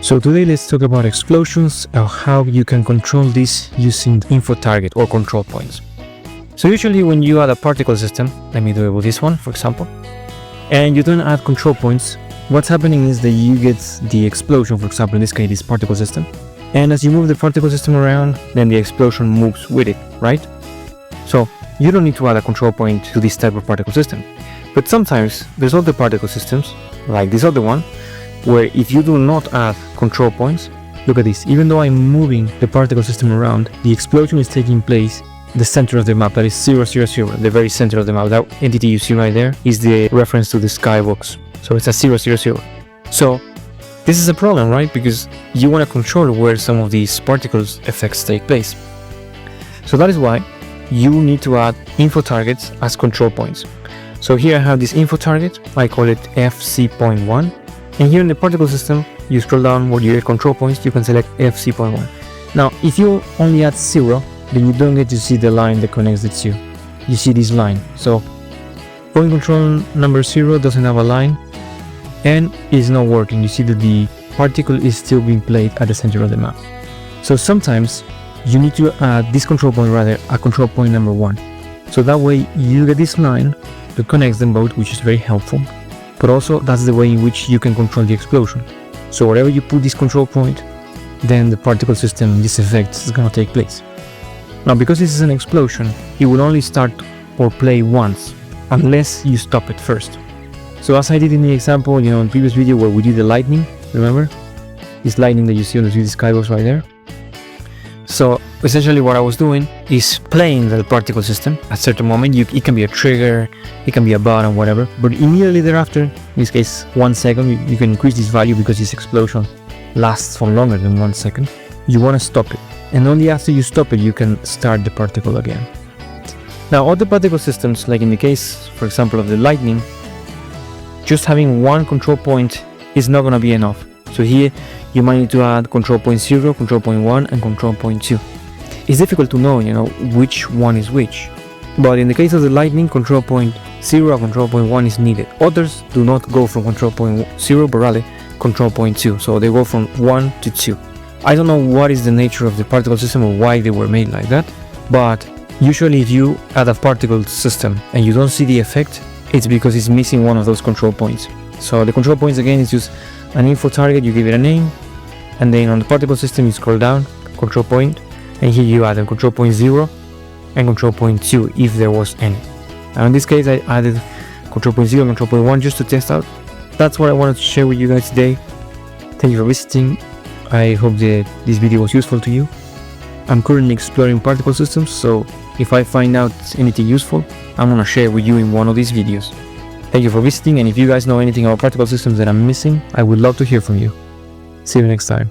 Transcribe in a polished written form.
So today let's talk about explosions and how you can control this using info target or control points. So usually when you add a particle system, let me do it with this one for example, and you don't add control points, what's happening is that you get the explosion, for example in this case this particle system, and as you move the particle system around, then the explosion moves with it, right? So you don't need to add a control point to this type of particle system. But sometimes there's other particle systems, like this other one, where if you do not add control points, look at this, even though I'm moving the particle system around, the explosion is taking place in the center of the map, that is 0, 0, 0, the very center of the map. That entity you see right there is the reference to the skybox. So it's a 0, 0, 0. So this is a problem, right? Because you want to control where some of these particles effects take place. So that is why you need to add info targets as control points. So here I have this info target, I call it FC.1. And here in the particle system, you scroll down where you get control points, you can select FC.1. Now, if you only add 0, then you don't get to see the line that connects the two. You see this line. So, point control number 0 doesn't have a line and is not working. You see that the particle is still being played at the center of the map. So sometimes you need to add this control point, rather, a control point number 1. So that way you get this line that connects them both, which is very helpful. But also that's the way in which you can control the explosion. So wherever you put this control point, then the particle system, this effect is going to take place. Now because this is an explosion, it will only start or play once, unless you stop it first. So as I did in the example, in the previous video where we did the lightning, remember? This lightning that you see on the 3D skybox right there. So essentially what I was doing is playing the particle system at a certain moment. It can be a trigger, it can be a button, whatever, but immediately thereafter, in this case 1 second, you can increase this value because this explosion lasts for longer than 1 second. You want to stop it, and only after you stop it you can start the particle again. Now other particle systems, like in the case for example of the lightning, just having one control point is not going to be enough. So here you might need to add control point 0, control point 1 and control point 2. It's difficult to know, which one is which. But in the case of the lightning, control point 0 and control point 1 is needed. Others do not go from control point 0 but rather control point 2. So they go from 1 to 2. I don't know what is the nature of the particle system or why they were made like that. But usually if you add a particle system and you don't see the effect, it's because it's missing one of those control points. So the control points again is just an info target, you give it a name, and then on the particle system you scroll down, control point, and here you add a control point 0 and control point 2 if there was any. Now in this case I added control point 0 and control point 1 just to test out. That's what I wanted to share with you guys today. Thank you for visiting. I hope that this video was useful to you. I'm currently exploring particle systems, so if I find out anything useful, I'm gonna share with you in one of these videos. Thank you for visiting, and if you guys know anything about particle systems that I'm missing, I would love to hear from you. See you next time.